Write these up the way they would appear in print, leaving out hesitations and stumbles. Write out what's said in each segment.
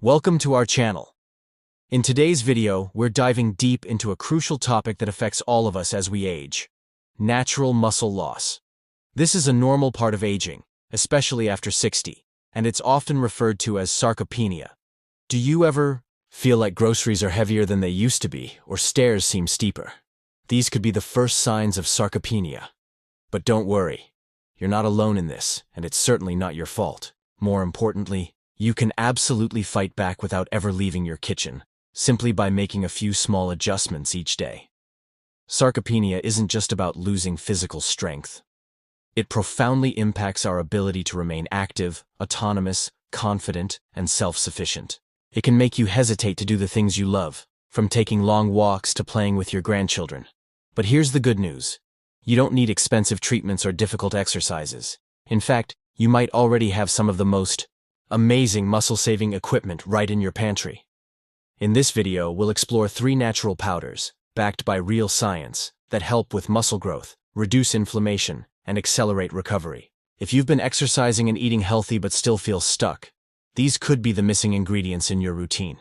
Welcome to our channel. In today's video, we're diving deep into a crucial topic that affects all of us as we age: natural muscle loss. This is a normal part of aging, especially after 60, and it's often referred to as sarcopenia. Do you ever feel like groceries are heavier than they used to be, or stairs seem steeper? These could be the first signs of sarcopenia. But don't worry, you're not alone in this, and it's certainly not your fault. More importantly, you can absolutely fight back without ever leaving your kitchen, simply by making a few small adjustments each day. Sarcopenia isn't just about losing physical strength. It profoundly impacts our ability to remain active, autonomous, confident, and self-sufficient. It can make you hesitate to do the things you love, from taking long walks to playing with your grandchildren. But here's the good news. You don't need expensive treatments or difficult exercises. In fact, you might already have some of the most amazing muscle-saving equipment right in your pantry. In this video, we'll explore 3 natural powders, backed by real science, that help with muscle growth, reduce inflammation, and accelerate recovery. If you've been exercising and eating healthy but still feel stuck, these could be the missing ingredients in your routine.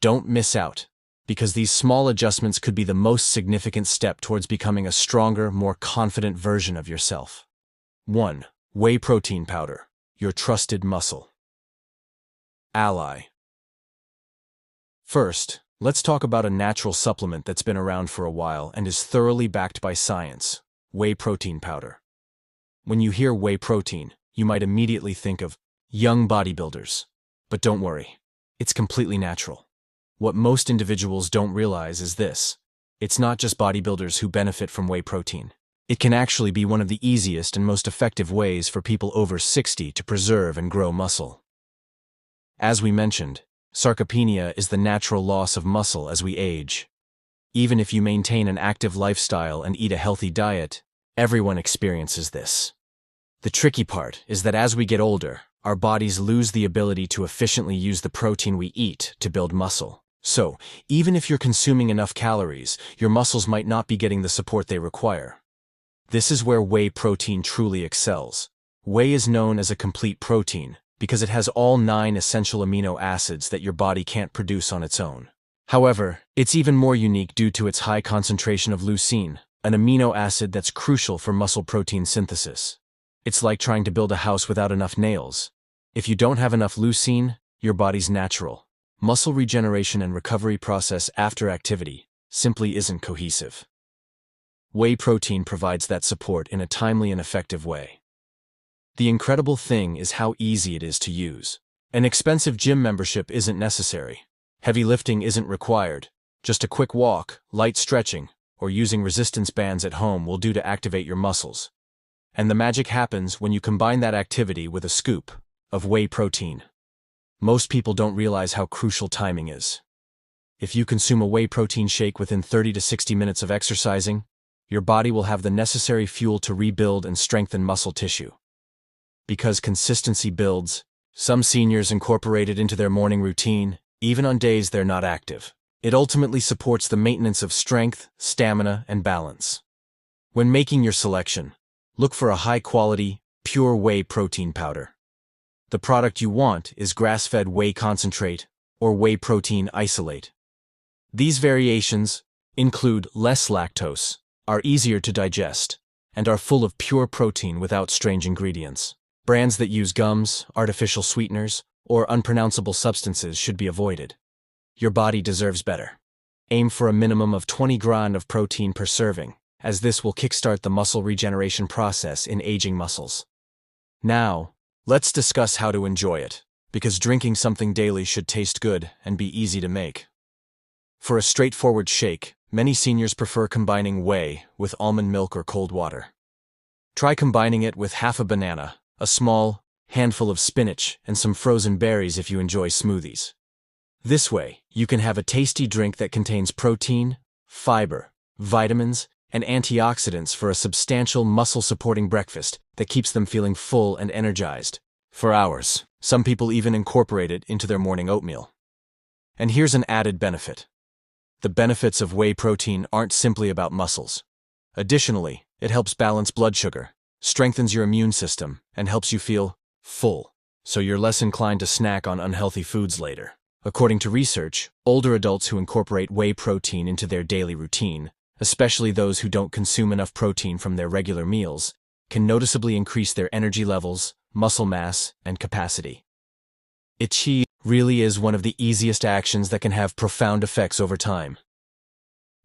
Don't miss out, because these small adjustments could be the most significant step towards becoming a stronger, more confident version of yourself. 1. Whey Protein Powder, your trusted muscle ally. First, let's talk about a natural supplement that's been around for a while and is thoroughly backed by science: whey protein powder. When you hear whey protein, you might immediately think of young bodybuilders. But don't worry, it's completely natural. What most individuals don't realize is this: it's not just bodybuilders who benefit from whey protein. It can actually be one of the easiest and most effective ways for people over 60 to preserve and grow muscle. As we mentioned, sarcopenia is the natural loss of muscle as we age. Even if you maintain an active lifestyle and eat a healthy diet, everyone experiences this. The tricky part is that as we get older, our bodies lose the ability to efficiently use the protein we eat to build muscle. So, even if you're consuming enough calories, your muscles might not be getting the support they require. This is where whey protein truly excels. Whey is known as a complete protein because it has all 9 essential amino acids that your body can't produce on its own. However, it's even more unique due to its high concentration of leucine, an amino acid that's crucial for muscle protein synthesis. It's like trying to build a house without enough nails. If you don't have enough leucine, your body's natural muscle regeneration and recovery process after activity simply isn't cohesive. Whey protein provides that support in a timely and effective way. The incredible thing is how easy it is to use. An expensive gym membership isn't necessary. Heavy lifting isn't required. Just a quick walk, light stretching, or using resistance bands at home will do to activate your muscles. And the magic happens when you combine that activity with a scoop of whey protein. Most people don't realize how crucial timing is. If you consume a whey protein shake within 30 to 60 minutes of exercising, your body will have the necessary fuel to rebuild and strengthen muscle tissue. Because consistency builds, some seniors incorporate it into their morning routine, even on days they're not active. It ultimately supports the maintenance of strength, stamina, and balance. When making your selection, look for a high-quality, pure whey protein powder. The product you want is grass-fed whey concentrate or whey protein isolate. These variations include less lactose, are easier to digest, and are full of pure protein without strange ingredients. Brands that use gums, artificial sweeteners, or unpronounceable substances should be avoided. Your body deserves better. Aim for a minimum of 20 grams of protein per serving, as this will kickstart the muscle regeneration process in aging muscles. Now, let's discuss how to enjoy it, because drinking something daily should taste good and be easy to make. For a straightforward shake, many seniors prefer combining whey with almond milk or cold water. Try combining it with half a banana, a small handful of spinach, and some frozen berries if you enjoy smoothies. This way, you can have a tasty drink that contains protein, fiber, vitamins, and antioxidants for a substantial muscle-supporting breakfast that keeps them feeling full and energized for hours. Some people even incorporate it into their morning oatmeal. And here's an added benefit. The benefits of whey protein aren't simply about muscles. Additionally, it helps balance blood sugar, strengthens your immune system, and helps you feel full. so you're less inclined to snack on unhealthy foods later. According to research, older adults who incorporate whey protein into their daily routine, especially those who don't consume enough protein from their regular meals, can noticeably increase their energy levels, muscle mass, and capacity. It really is one of the easiest actions that can have profound effects over time.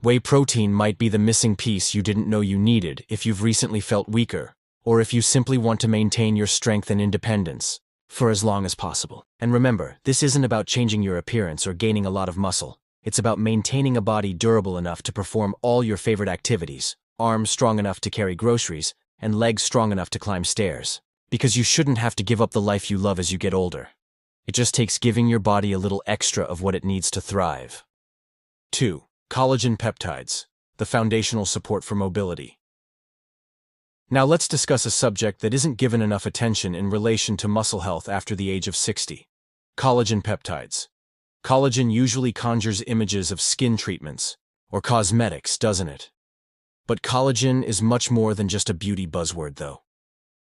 Whey protein might be the missing piece you didn't know you needed if you've recently felt weaker, or if you simply want to maintain your strength and independence for as long as possible. And remember, this isn't about changing your appearance or gaining a lot of muscle. It's about maintaining a body durable enough to perform all your favorite activities, arms strong enough to carry groceries, and legs strong enough to climb stairs. Because you shouldn't have to give up the life you love as you get older. It just takes giving your body a little extra of what it needs to thrive. 2. Collagen peptides, the foundational support for mobility. Now let's discuss a subject that isn't given enough attention in relation to muscle health after the age of 60. Collagen peptides. Collagen usually conjures images of skin treatments or cosmetics, doesn't it? But collagen is much more than just a beauty buzzword, though.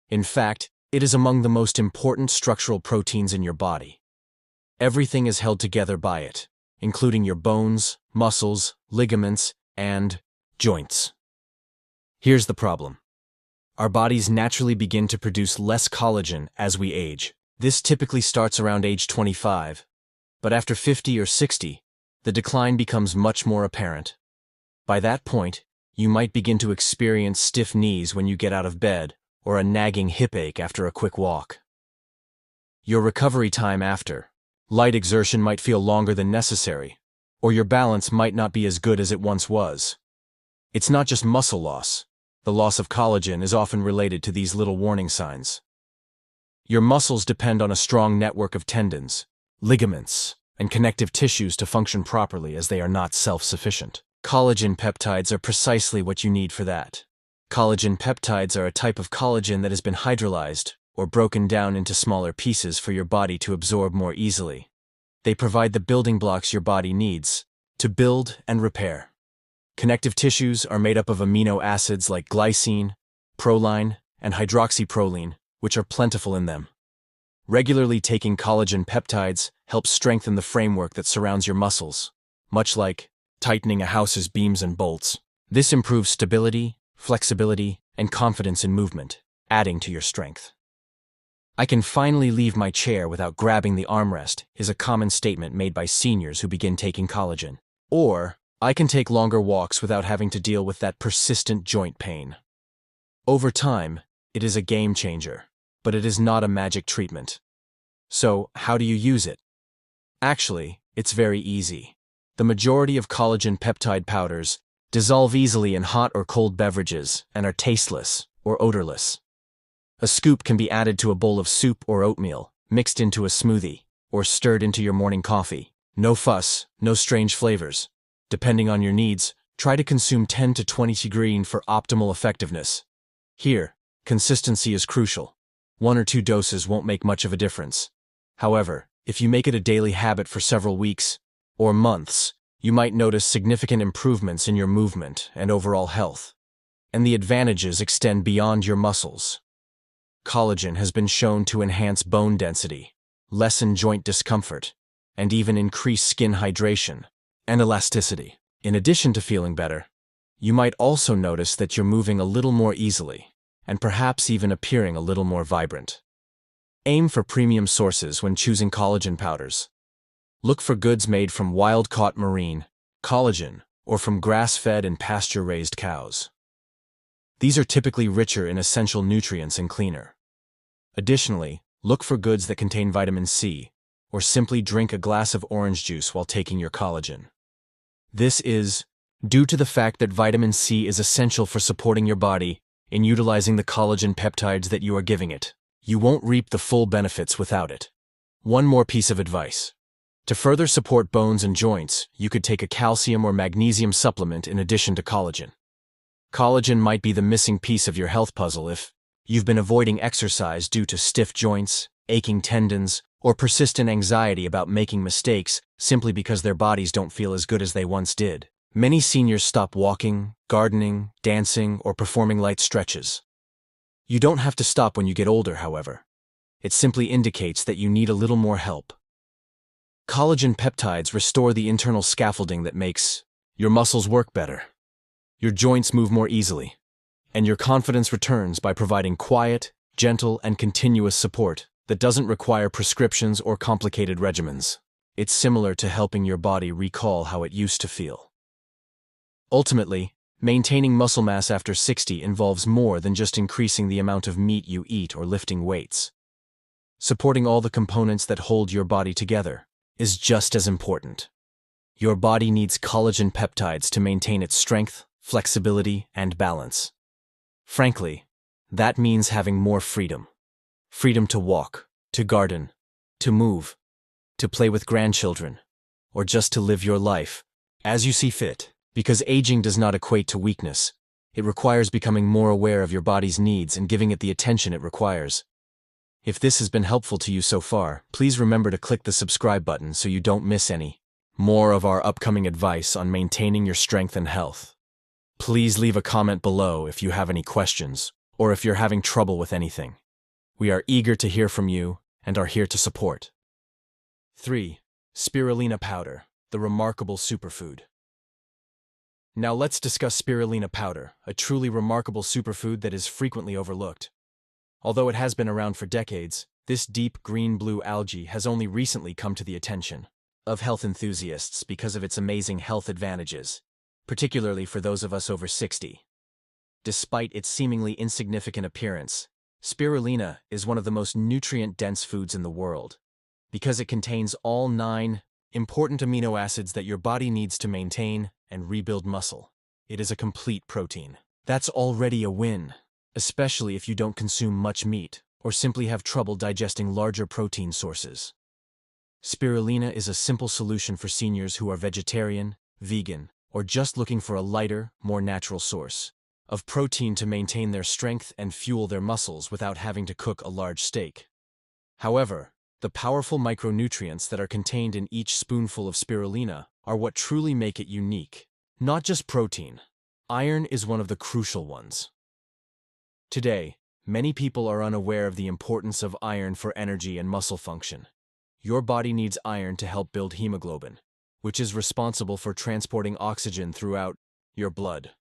In fact, it is among the most important structural proteins in your body. Everything is held together by it, including your bones, muscles, ligaments, and joints. Here's the problem. Our bodies naturally begin to produce less collagen as we age. This typically starts around age 25, but after 50 or 60, the decline becomes much more apparent. By that point, you might begin to experience stiff knees when you get out of bed, or a nagging hip ache after a quick walk. Your recovery time after light exertion might feel longer than necessary, or your balance might not be as good as it once was. It's not just muscle loss. The loss of collagen is often related to these little warning signs. Your muscles depend on a strong network of tendons, ligaments, and connective tissues to function properly, as they are not self-sufficient. Collagen peptides are precisely what you need for that. Collagen peptides are a type of collagen that has been hydrolyzed or broken down into smaller pieces for your body to absorb more easily. They provide the building blocks your body needs to build and repair. Connective tissues are made up of amino acids like glycine, proline, and hydroxyproline, which are plentiful in them. Regularly taking collagen peptides helps strengthen the framework that surrounds your muscles, much like tightening a house's beams and bolts. This improves stability, flexibility, and confidence in movement, adding to your strength. "I can finally leave my chair without grabbing the armrest" is a common statement made by seniors who begin taking collagen. Or, "I can take longer walks without having to deal with that persistent joint pain." Over time, it is a game changer, but it is not a magic treatment. So, how do you use it? Actually, it's very easy. The majority of collagen peptide powders dissolve easily in hot or cold beverages and are tasteless or odorless. A scoop can be added to a bowl of soup or oatmeal, mixed into a smoothie, or stirred into your morning coffee. No fuss, no strange flavors. Depending on your needs, try to consume 10 to 20 green for optimal effectiveness. Here, consistency is crucial. 1 or 2 doses won't make much of a difference. However, if you make it a daily habit for several weeks or months, you might notice significant improvements in your movement and overall health. And the advantages extend beyond your muscles. Collagen has been shown to enhance bone density, lessen joint discomfort, and even increase skin hydration and elasticity. In addition to feeling better, you might also notice that you're moving a little more easily, and perhaps even appearing a little more vibrant. Aim for premium sources when choosing collagen powders. Look for goods made from wild-caught marine collagen or from grass-fed and pasture-raised cows. These are typically richer in essential nutrients and cleaner. Additionally, look for goods that contain vitamin C, or simply drink a glass of orange juice while taking your collagen. This is due to the fact that vitamin C is essential for supporting your body in utilizing the collagen peptides that you are giving it. You won't reap the full benefits without it. One more piece of advice. To further support bones and joints, you could take a calcium or magnesium supplement in addition to collagen. Collagen might be the missing piece of your health puzzle if you've been avoiding exercise due to stiff joints, aching tendons, or persistent anxiety about making mistakes simply because their bodies don't feel as good as they once did. Many seniors stop walking, gardening, dancing, or performing light stretches. You don't have to stop when you get older, however. It simply indicates that you need a little more help. Collagen peptides restore the internal scaffolding that makes your muscles work better, your joints move more easily, and your confidence returns by providing quiet, gentle, and continuous support that doesn't require prescriptions or complicated regimens. It's similar to helping your body recall how it used to feel. Ultimately, maintaining muscle mass after 60 involves more than just increasing the amount of meat you eat or lifting weights. Supporting all the components that hold your body together is just as important. Your body needs collagen peptides to maintain its strength, flexibility, and balance. Frankly, that means having more freedom. Freedom to walk, to garden, to move, to play with grandchildren, or just to live your life as you see fit. Because aging does not equate to weakness. It requires becoming more aware of your body's needs and giving it the attention it requires. If this has been helpful to you so far, please remember to click the subscribe button so you don't miss any more of our upcoming advice on maintaining your strength and health. Please leave a comment below if you have any questions, or if you're having trouble with anything. We are eager to hear from you and are here to support. 3. Spirulina Powder, the remarkable superfood. Now let's discuss spirulina powder, a truly remarkable superfood that is frequently overlooked. Although it has been around for decades, this deep green-blue algae has only recently come to the attention of health enthusiasts because of its amazing health advantages, particularly for those of us over 60. Despite its seemingly insignificant appearance, spirulina is one of the most nutrient-dense foods in the world, because it contains all 9 important amino acids that your body needs to maintain and rebuild muscle. It is a complete protein. That's already a win, especially if you don't consume much meat or simply have trouble digesting larger protein sources. Spirulina is a simple solution for seniors who are vegetarian, vegan, or just looking for a lighter, more natural source of protein to maintain their strength and fuel their muscles without having to cook a large steak. However, the powerful micronutrients that are contained in each spoonful of spirulina are what truly make it unique. Not just protein. Iron is one of the crucial ones. Today, many people are unaware of the importance of iron for energy and muscle function. Your body needs iron to help build hemoglobin, which is responsible for transporting oxygen throughout your blood.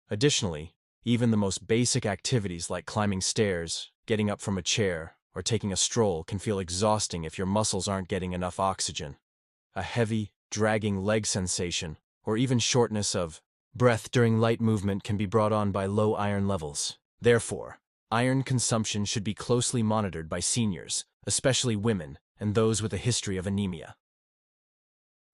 Additionally, even the most basic activities like climbing stairs, getting up from a chair, or taking a stroll can feel exhausting if your muscles aren't getting enough oxygen. A heavy, dragging leg sensation, or even shortness of breath during light movement can be brought on by low iron levels. Therefore, iron consumption should be closely monitored by seniors, especially women, and those with a history of anemia.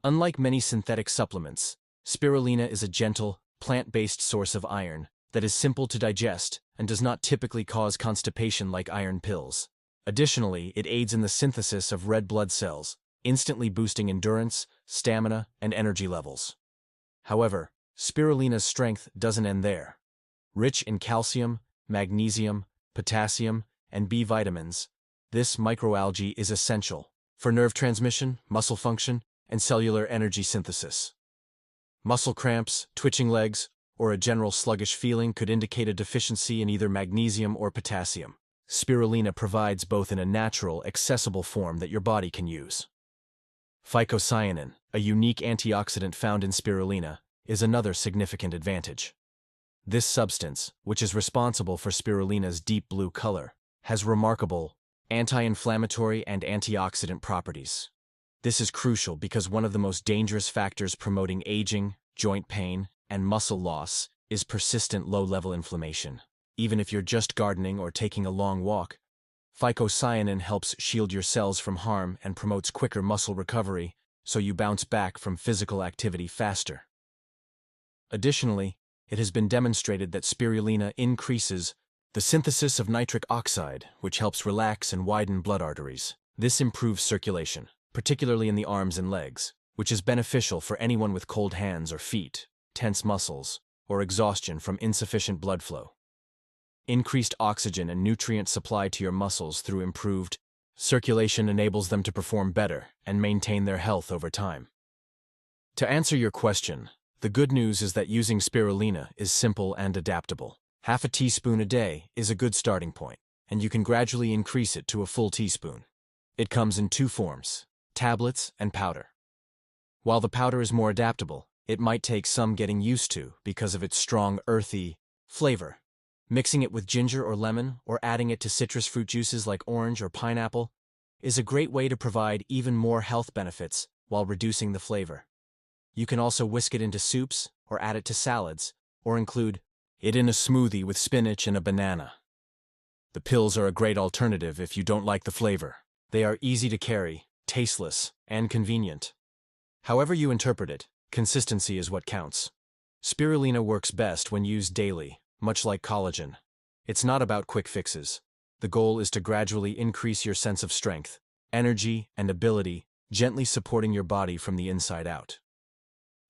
Unlike many synthetic supplements, spirulina is a gentle, plant-based source of iron that is simple to digest and does not typically cause constipation like iron pills. Additionally, it aids in the synthesis of red blood cells, instantly boosting endurance, stamina, and energy levels. However, spirulina's strength doesn't end there. Rich in calcium, magnesium, potassium, and B vitamins, this microalgae is essential for nerve transmission, muscle function, and cellular energy synthesis. Muscle cramps, twitching legs, or a general sluggish feeling could indicate a deficiency in either magnesium or potassium. Spirulina provides both in a natural, accessible form that your body can use. Phycocyanin, a unique antioxidant found in spirulina, is another significant advantage. This substance, which is responsible for spirulina's deep blue color, has remarkable anti-inflammatory and antioxidant properties. This is crucial because one of the most dangerous factors promoting aging, joint pain, and muscle loss is persistent low-level inflammation. Even if you're just gardening or taking a long walk, phycocyanin helps shield your cells from harm and promotes quicker muscle recovery, so you bounce back from physical activity faster. Additionally, it has been demonstrated that spirulina increases the synthesis of nitric oxide, which helps relax and widen blood arteries. This improves circulation, particularly in the arms and legs, which is beneficial for anyone with cold hands or feet, tense muscles, or exhaustion from insufficient blood flow. Increased oxygen and nutrient supply to your muscles through improved circulation enables them to perform better and maintain their health over time. To answer your question, the good news is that using spirulina is simple and adaptable. Half a teaspoon a day is a good starting point. and you can gradually increase it to a full teaspoon. It comes in two forms: tablets and powder. While the powder is more adaptable, it might take some getting used to because of its strong, earthy flavor. Mixing it with ginger or lemon, or adding it to citrus fruit juices like orange or pineapple, is a great way to provide even more health benefits while reducing the flavor. You can also whisk it into soups, or add it to salads, or include it in a smoothie with spinach and a banana. The pills are a great alternative if you don't like the flavor. They are easy to carry, tasteless, and convenient. However you interpret it, consistency is what counts. Spirulina works best when used daily, much like collagen. It's not about quick fixes. The goal is to gradually increase your sense of strength, energy, and ability, gently supporting your body from the inside out.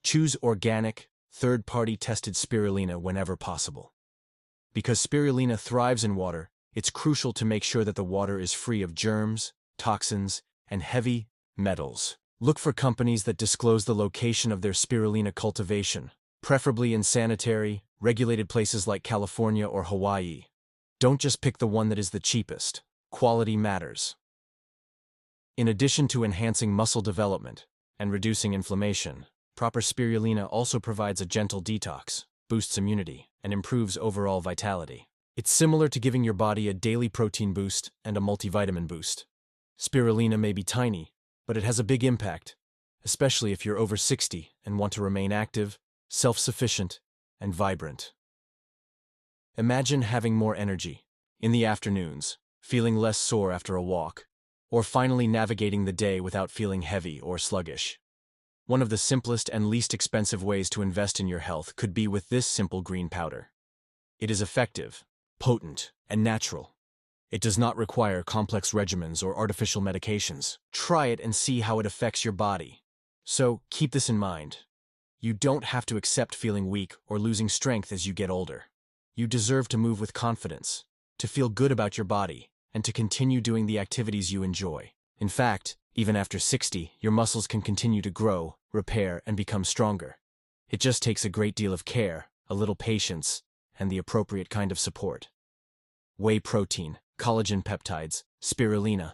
Choose organic, third-party tested spirulina whenever possible. Because spirulina thrives in water, it's crucial to make sure that the water is free of germs, toxins, and heavy metals. Look for companies that disclose the location of their spirulina cultivation, preferably in sanitary, regulated places like California or Hawaii. Don't just pick the one that is the cheapest. Quality matters. In addition to enhancing muscle development and reducing inflammation, proper spirulina also provides a gentle detox, boosts immunity, and improves overall vitality. It's similar to giving your body a daily protein boost and a multivitamin boost. Spirulina may be tiny, but it has a big impact, especially if you're over 60 and want to remain active, self-sufficient, and vibrant. Imagine having more energy in the afternoons, feeling less sore after a walk, or finally navigating the day without feeling heavy or sluggish. One of the simplest and least expensive ways to invest in your health could be with this simple green powder. It is effective, potent, and natural. It does not require complex regimens or artificial medications. Try it and see how it affects your body. So, keep this in mind. You don't have to accept feeling weak or losing strength as you get older. You deserve to move with confidence, to feel good about your body, and to continue doing the activities you enjoy. In fact, even after 60, your muscles can continue to grow, repair, and become stronger. It just takes a great deal of care, a little patience, and the appropriate kind of support. Whey protein, collagen peptides, spirulina.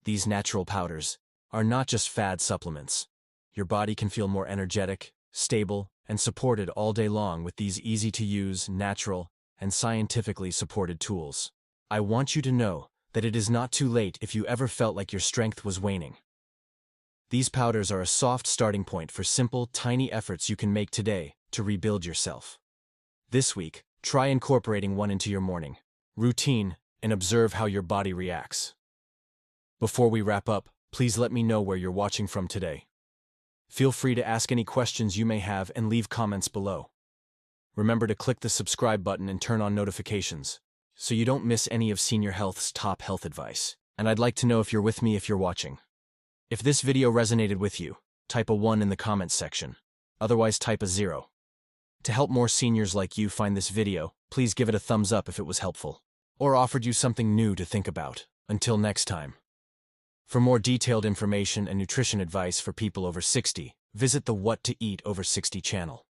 These natural powders are not just fad supplements. Your body can feel more energetic, stable, and supported all day long with these easy-to-use, natural, and scientifically supported tools. I want you to know that it is not too late if you ever felt like your strength was waning. These powders are a soft starting point for simple, tiny efforts you can make today to rebuild yourself. This week, try incorporating one into your morning routine and observe how your body reacts. Before we wrap up, please let me know where you're watching from today. Feel free to ask any questions you may have and leave comments below. Remember to click the subscribe button and turn on notifications, so you don't miss any of Seniorhealth's top health advice. And I'd like to know if you're with me if you're watching. If this video resonated with you, type a 1 in the comments section. Otherwise, type a 0. To help more seniors like you find this video, please give it a thumbs up if it was helpful, or offered you something new to think about. Until next time. For more detailed information and nutrition advice for people over 60, visit the What to Eat Over 60 channel.